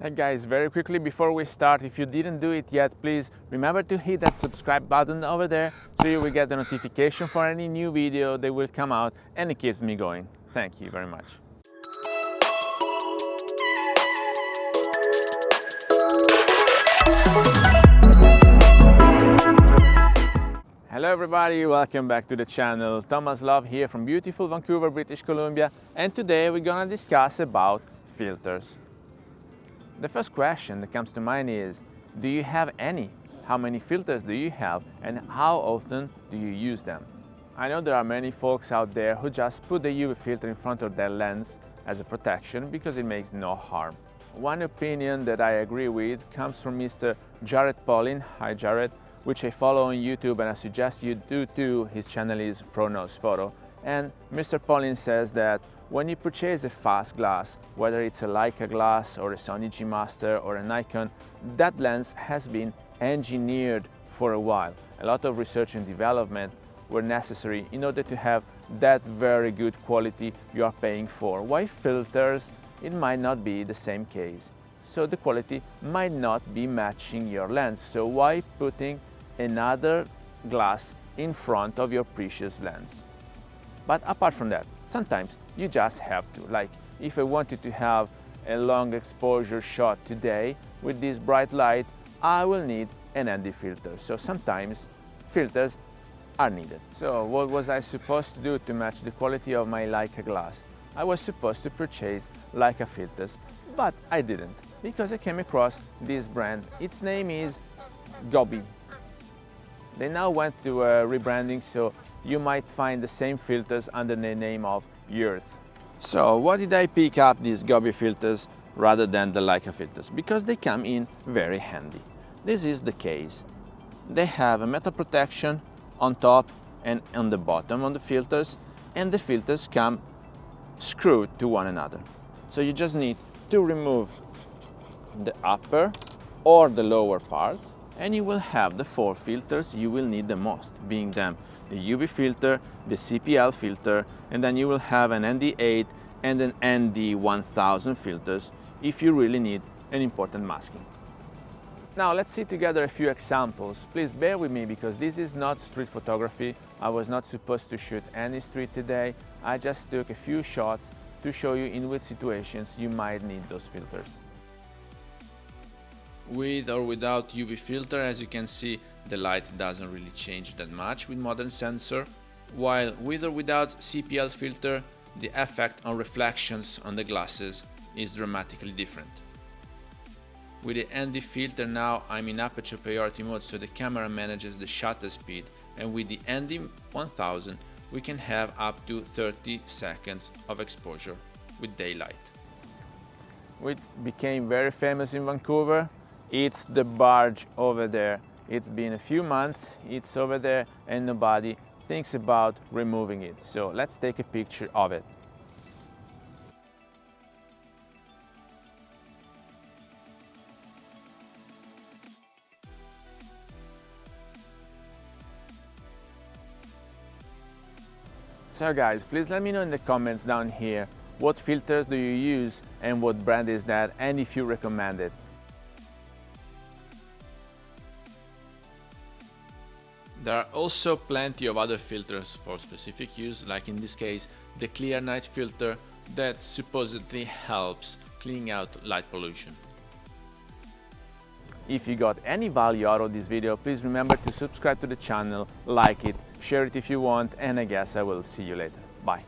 Hey guys, very quickly before we start, if you didn't do it yet, please remember to hit that subscribe button over there so you will get the notification for any new video that will come out, and it keeps me going. Thank you very much. Hello everybody, welcome back to the channel. Thomas Love here from beautiful Vancouver, British Columbia, and today we're gonna discuss about filters. The first question that comes to mind is, do you have any? How many filters do you have and how often do you use them? I know there are many folks out there who just put the UV filter in front of their lens as a protection because it makes no harm. One opinion that I agree with comes from Mr. Jared Paulin. Hi Jared, which I follow on YouTube and I suggest you do too. His channel is Fronos Photo. And Mr. Paulin says that when you purchase a fast glass, whether it's a Leica glass or a Sony G-Master or a Nikon, that lens has been engineered for a while. A lot of research and development were necessary in order to have that very good quality you are paying for. Why filters? It might not be the same case. So the quality might not be matching your lens. So why putting another glass in front of your precious lens? But apart from that, sometimes you just have to. Like if I wanted to have a long exposure shot today with this bright light, I will need an ND filter. So sometimes filters are needed. So what was I supposed to do to match the quality of my Leica glass? I was supposed to purchase Leica filters, but I didn't because I came across this brand. Its name is GOBE. They now went to rebranding, so you might find the same filters under the name of URTH. So why did I pick up these GOBE filters rather than the Leica filters? Because they come in very handy. This is the case. They have a metal protection on top and on the bottom on the filters, and the filters come screwed to one another. So you just need to remove the upper or the lower part, and you will have the four filters you will need the most, being them the UV filter, the CPL filter, and then you will have an ND8 and an ND1000 filters if you really need an important masking. Now let's see together a few examples. Please bear with me because this is not street photography. I was not supposed to shoot any street today. I just took a few shots to show you in which situations you might need those filters. With or without UV filter, as you can see, the light doesn't really change that much with modern sensor, while with or without CPL filter, the effect on reflections on the glasses is dramatically different. With the ND filter now I'm in aperture priority mode, so the camera manages the shutter speed, and with the ND1000 we can have up to 30 seconds of exposure with daylight. Which became very famous in Vancouver. It's the Barge over there. It's been a few months, it's over there and nobody thinks about removing it. So let's take a picture of it. So guys, please let me know in the comments down here what filters do you use and what brand is that, and if you recommend it. There are also plenty of other filters for specific use, like in this case the clear night filter that supposedly helps cleaning out light pollution. If you got any value out of this video, please remember to subscribe to the channel, like it, share it if you want, and I guess I will see you later. Bye.